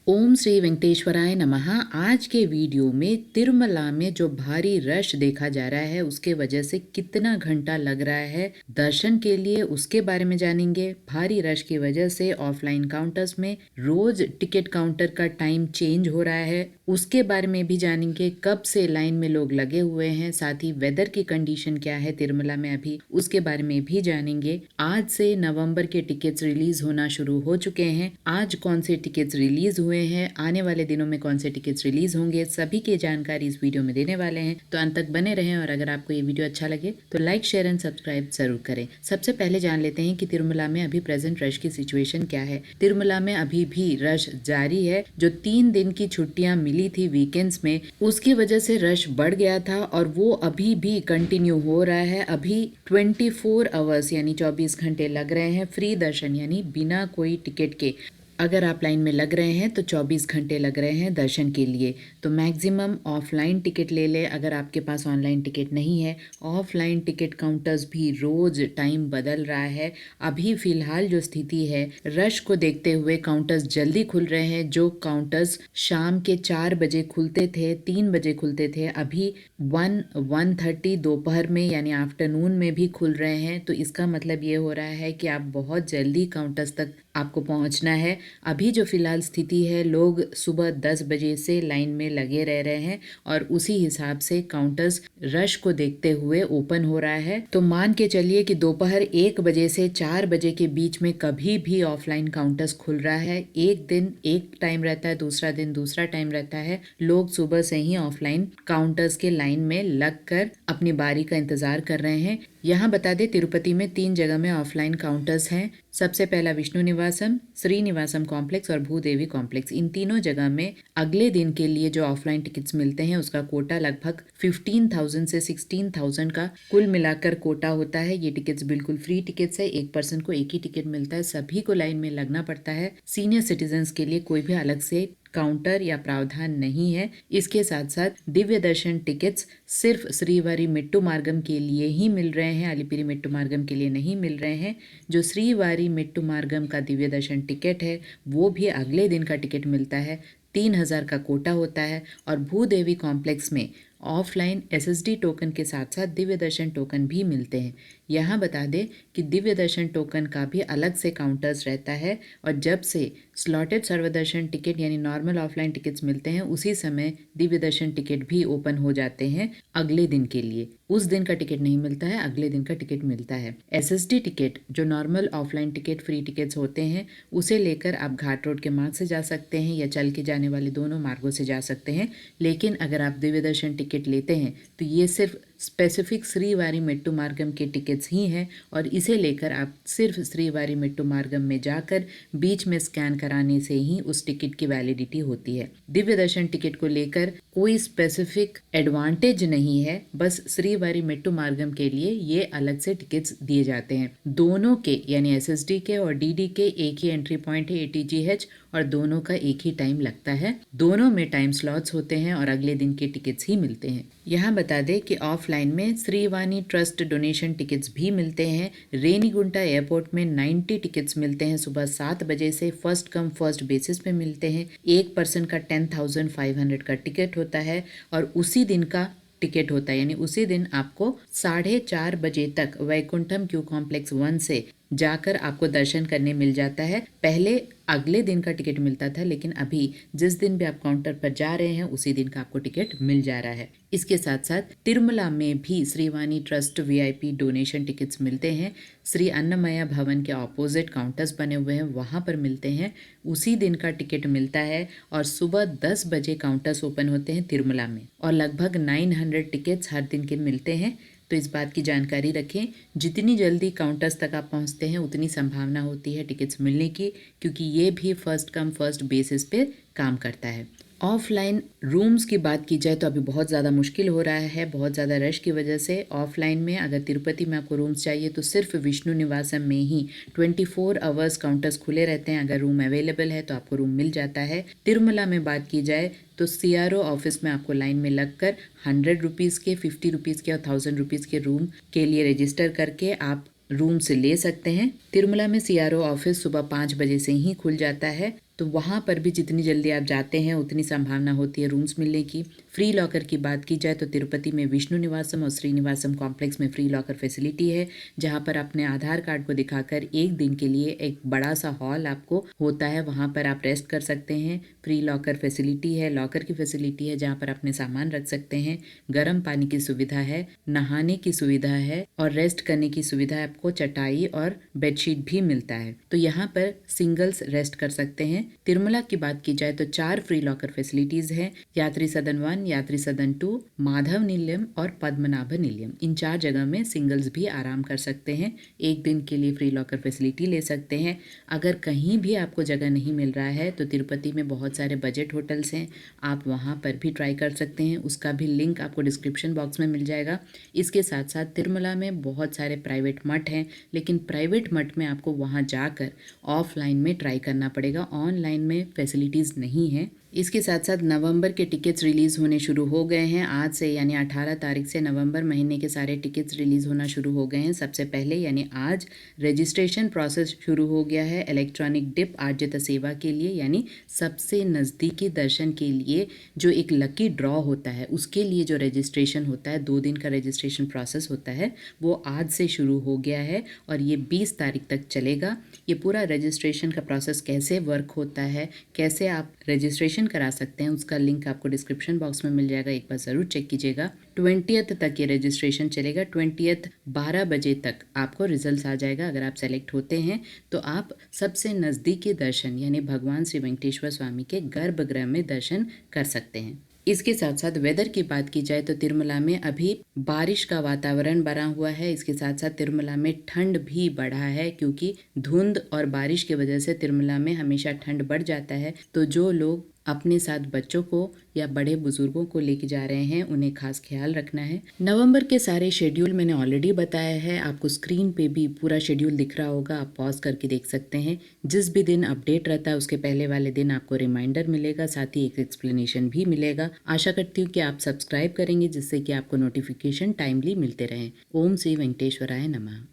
ओम श्री वेंकटेश्वराय नमः। आज के वीडियो में तिरुमला में जो भारी रश देखा जा रहा है उसके वजह से कितना घंटा लग रहा है दर्शन के लिए, उसके बारे में जानेंगे। भारी रश की वजह से ऑफलाइन काउंटर्स में रोज टिकट काउंटर का टाइम चेंज हो रहा है, उसके बारे में भी जानेंगे। कब से लाइन में लोग लगे हुए हैं, साथ ही वेदर की कंडीशन क्या है तिरुमला में अभी, उसके बारे में भी जानेंगे। आज से नवंबर के टिकट्स रिलीज होना शुरू हो चुके हैं। आज कौन से टिकट्स रिलीज हुए हैं, आने वाले दिनों में कौन से टिकट्स रिलीज होंगे, सभी की जानकारी इस वीडियो में देने वाले हैं, तो अंत तक बने रहें। और अगर आपको ये वीडियो अच्छा लगे तो लाइक, शेयर एंड सब्सक्राइब जरूर करें। सबसे पहले जान लेते हैं कि तिरुमला में अभी प्रेजेंट रश की सिचुएशन क्या है। तिरुमला में अभी भी रश जारी है। जो 3 दिन की छुट्टियां मिली थी वीकेंड्स में, उसकी वजह से रश बढ़ गया था और वो अभी भी कंटिन्यू हो रहा है। अभी 24 आवर्स यानी 24 घंटे लग रहे हैं फ्री दर्शन यानी बिना कोई टिकट के। अगर आप लाइन में लग रहे हैं तो 24 घंटे लग रहे हैं दर्शन के लिए। तो मैक्सिमम ऑफलाइन टिकट ले लें अगर आपके पास ऑनलाइन टिकट नहीं है। ऑफलाइन टिकट काउंटर्स भी रोज टाइम बदल रहा है। अभी फिलहाल जो स्थिति है, रश को देखते हुए काउंटर्स जल्दी खुल रहे हैं। जो काउंटर्स शाम के 4 बजे खुलते थे, 3 बजे खुलते थे, अभी 1:30 दोपहर में यानी आफ्टरनून में भी खुल रहे हैं। तो इसका मतलब ये हो रहा है कि आप बहुत जल्दी काउंटर्स तक आपको पहुंचना है। अभी जो फिलहाल स्थिति है, लोग सुबह 10 बजे से लाइन में लगे रह रहे हैं और उसी हिसाब से काउंटर्स रश को देखते हुए ओपन हो रहा है। तो मान के चलिए कि दोपहर 1 बजे से 4 बजे के बीच में कभी भी ऑफलाइन काउंटर्स खुल रहा है। एक दिन एक टाइम रहता है, दूसरा दिन दूसरा टाइम रहता है। लोग सुबह से ही ऑफलाइन काउंटर्स के लाइन में लगकर अपनी बारी का इंतजार कर रहे हैं। यहाँ बता दें, तिरुपति में 3 जगह में ऑफलाइन काउंटर्स हैं। सबसे पहला विष्णु निवासम, श्रीनिवासम कॉम्प्लेक्स और भूदेवी कॉम्प्लेक्स। इन तीनों जगह में अगले दिन के लिए जो ऑफलाइन टिकट्स मिलते हैं उसका कोटा लगभग 15,000 से 16,000 का कुल मिलाकर कोटा होता है। ये टिकट्स बिल्कुल फ्री टिकट्स है। एक पर्सन को एक ही टिकट मिलता है। सभी को लाइन में लगना पड़ता है। सीनियर सिटीजन्स के लिए कोई भी अलग से काउंटर या प्रावधान नहीं है। इसके साथ साथ दिव्य दर्शन टिकट्स सिर्फ श्रीवारी मेट्टू मार्गम के लिए ही मिल रहे हैं, अलिपिरी मेट्टू मार्गम के लिए नहीं मिल रहे हैं। जो श्रीवारी मेट्टू मार्गम का दिव्य दर्शन टिकट है वो भी अगले दिन का टिकट मिलता है। 3,000 का कोटा होता है। और भूदेवी कॉम्प्लेक्स में ऑफलाइन एसएसडी टोकन के साथ साथ दिव्य दर्शन टोकन भी मिलते हैं। यहाँ बता दें कि दिव्य दर्शन टोकन का भी अलग से काउंटर्स रहता है और जब से स्लॉटेड सर्वदर्शन टिकट यानी नॉर्मल ऑफलाइन टिकट्स मिलते हैं उसी समय दिव्य दर्शन टिकट भी ओपन हो जाते हैं अगले दिन के लिए। उस दिन का टिकट नहीं मिलता है, अगले दिन का टिकट मिलता है। एसएसडी टिकट जो normal offline ticket free tickets होते हैं उसे लेकर आप घाट रोड के मार्ग से जा सकते हैं या चल के जाने वाले दोनों मार्गों से जा सकते हैं। लेकिन अगर आप दिव्य दर्शन टिकट लेते हैं तो ये सिर्फ स्पेसिफिक श्रीवारी मेट्टू मार्गम के टिकट्स ही हैं और इसे लेकर आप सिर्फ श्रीवारी मेट्टू मार्गम में जाकर बीच में स्कैन कराने से ही उस टिकट की वैलिडिटी होती है। दिव्य दर्शन टिकट को लेकर कोई स्पेसिफिक एडवांटेज नहीं है, बस श्रीवारी मेट्टू मार्गम के लिए ये अलग से टिकट्स दिए जाते हैं। दोनों के यानी एसएसडी के और डीडी के एक ही एंट्री पॉइंट है एटीजीएच और दोनों का एक ही टाइम लगता है। दोनों में टाइम स्लॉट्स होते हैं और अगले दिन के टिकट्स ही मिलते हैं। यहाँ बता दें कि ऑफलाइन में श्रीवाणी ट्रस्ट डोनेशन टिकट्स भी मिलते हैं। रेनीगुंटा एयरपोर्ट में 90 टिकट्स मिलते हैं। सुबह 7 बजे से फर्स्ट कम फर्स्ट बेसिस पे मिलते हैं। एक पर्सन का 10,500 का टिकट होता है और उसी दिन का टिकट होता है यानी उसी दिन आपको 4:30 बजे तक वैकुंठम क्यू कॉम्प्लेक्स 1 से जाकर आपको दर्शन करने मिल जाता है। पहले अगले दिन का टिकट मिलता था, लेकिन अभी जिस दिन भी आप काउंटर पर जा रहे हैं उसी दिन का आपको टिकट मिल जा रहा है। इसके साथ साथ तिरुमला में भी Srivani trust VIP donation tickets मिलते हैं। श्री अन्नमया भवन के ऑपोजिट काउंटर्स बने हुए हैं, वहाँ पर मिलते हैं। उसी दिन का टिकट मिलता है और सुबह 10 बजे काउंटर्स ओपन होते हैं तिरुमला में और लगभग 900 टिकट्स हर दिन के मिलते हैं। तो इस बात की जानकारी रखें, जितनी जल्दी काउंटर्स तक आप पहुंचते हैं उतनी संभावना होती है टिकट्स मिलने की, क्योंकि ये भी फर्स्ट कम फर्स्ट बेसिस पे काम करता है। ऑफलाइन रूम्स की बात की जाए तो अभी बहुत ज़्यादा मुश्किल हो रहा है, बहुत ज़्यादा रश की वजह से। ऑफलाइन में अगर तिरुपति में आपको रूम्स चाहिए तो सिर्फ विष्णु निवासम में ही 24 आवर्स काउंटर्स खुले रहते हैं। अगर रूम अवेलेबल है तो आपको रूम मिल जाता है। तिरुमला में बात की जाए तो सीआरओ ऑफिस में आपको लाइन में लगकर 100 रुपीज़ के, 50 रुपीज़ के और 1000 रुपीज़ के रूम के लिए रजिस्टर करके आप रूम से ले सकते हैं। तिरुमला में सीआरओ ऑफिस सुबह 5 बजे से ही खुल जाता है। तो वहाँ पर भी जितनी जल्दी आप जाते हैं उतनी संभावना होती है रूम्स मिलने की। फ्री लॉकर की बात की जाए तो तिरुपति में विष्णु निवासम और श्रीनिवासम कॉम्प्लेक्स में फ्री लॉकर फैसिलिटी है, जहाँ पर अपने आधार कार्ड को दिखाकर एक दिन के लिए एक बड़ा सा हॉल आपको होता है, वहाँ पर आप रेस्ट कर सकते हैं। फ्री लॉकर फैसिलिटी है, लॉकर की फैसिलिटी है जहाँ पर अपने सामान रख सकते हैं, गर्म पानी की सुविधा है, नहाने की सुविधा है और रेस्ट करने की सुविधा है। आपको चटाई और बेडशीट भी मिलता है, तो यहाँ पर सिंगल्स रेस्ट कर सकते हैं। तिरुमला की बात की जाए तो 4 फ्री लॉकर फैसिलिटीज है, यात्री सदन 1, यात्री सदन 2, माधव निलयम और पद्मनाभ निलयम। इन 4 जगह में सिंगल्स भी आराम कर सकते हैं। एक दिन के लिए फ्री लॉकर फैसिलिटी ले सकते हैं। अगर कहीं भी आपको जगह नहीं मिल रहा है तो तिरुपति में बहुत सारे बजट होटल्स हैं, आप वहाँ पर भी ट्राई कर सकते हैं। उसका भी लिंक आपको डिस्क्रिप्शन बॉक्स में मिल जाएगा। इसके साथ साथ तिरुमला में बहुत सारे प्राइवेट मठ हैं, लेकिन प्राइवेट मठ में आपको वहाँ जाकर ऑफलाइन में ट्राई करना पड़ेगा, ऑनलाइन में फैसिलिटीज़ नहीं है। इसके साथ साथ नवंबर के टिकट्स रिलीज़ होने शुरू हो गए हैं आज से, यानी 18 तारीख से नवंबर महीने के सारे टिकट्स रिलीज़ होना शुरू हो गए हैं। सबसे पहले यानी आज रजिस्ट्रेशन प्रोसेस शुरू हो गया है इलेक्ट्रॉनिक डिप आर्जित सेवा के लिए, यानी सबसे नज़दीकी दर्शन के लिए जो एक लकी ड्रॉ होता है उसके लिए जो रजिस्ट्रेशन होता है, 2 दिन का रजिस्ट्रेशन प्रोसेस होता है, वो आज से शुरू हो गया है और ये 20 तारीख तक चलेगा। ये पूरा रजिस्ट्रेशन का प्रोसेस कैसे वर्क होता है, कैसे आप रजिस्ट्रेशन करा सकते हैं, उसका लिंक आपको डिस्क्रिप्शन बॉक्स में मिल जाएगा, एक बार ज़रूर चेक कीजिएगा। 20th तक ये रजिस्ट्रेशन चलेगा। 20th 12 बजे तक आपको रिजल्ट्स आ जाएगा। अगर आप सेलेक्ट होते हैं तो आप सबसे नज़दीकी दर्शन यानी भगवान श्री वेंकटेश्वर स्वामी के गर्भगृह में दर्शन कर सकते हैं। इसके साथ साथ वेदर की बात की जाए तो तिरुमला में अभी बारिश का वातावरण बना हुआ है। इसके साथ साथ तिरुमला में ठंड भी बढ़ा है, क्योंकि धुंध और बारिश की वजह से तिरुमला में हमेशा ठंड बढ़ जाता है। तो जो लोग अपने साथ बच्चों को या बड़े बुजुर्गों को लेके जा रहे हैं उन्हें खास ख्याल रखना है। नवंबर के सारे शेड्यूल मैंने ऑलरेडी बताया है, आपको स्क्रीन पे भी पूरा शेड्यूल दिख रहा होगा, आप पॉज करके देख सकते हैं। जिस भी दिन अपडेट रहता है उसके पहले वाले दिन आपको रिमाइंडर मिलेगा, साथ ही एक एक्सप्लेनेशन भी मिलेगा। आशा करती हूँ कि आप सब्सक्राइब करेंगे जिससे कि आपको नोटिफिकेशन टाइमली मिलते रहें। ओम श्री वेंकटेश्वराय नमः।